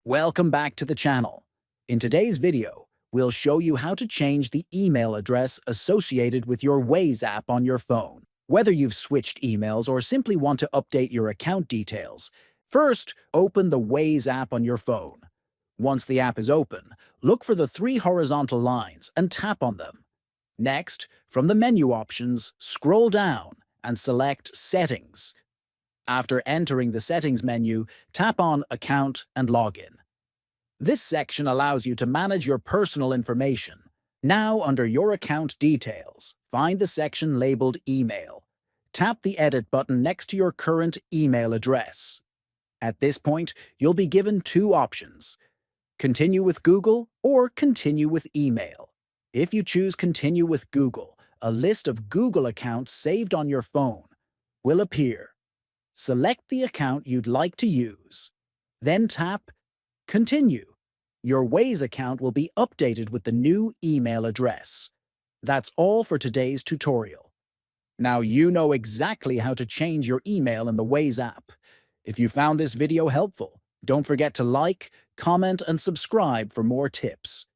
Welcome back to the channel. In today's video, we'll show you how to change the email address associated with your Waze app on your phone. Whether you've switched emails or simply want to update your account details, first, open the Waze app on your phone. Once the app is open, look for the three horizontal lines and tap on them. Next, from the menu options, scroll down and select Settings. After entering the Settings menu, tap on Account and Login. This section allows you to manage your personal information. Now, under your account details, find the section labeled Email. Tap the Edit button next to your current email address. At this point, you'll be given two options: Continue with Google or Continue with Email. If you choose Continue with Google, a list of Google accounts saved on your phone will appear. Select the account you'd like to use. Then tap Continue. Your Waze account will be updated with the new email address. That's all for today's tutorial. Now you know exactly how to change your email in the Waze app. If you found this video helpful, don't forget to like, comment, and subscribe for more tips.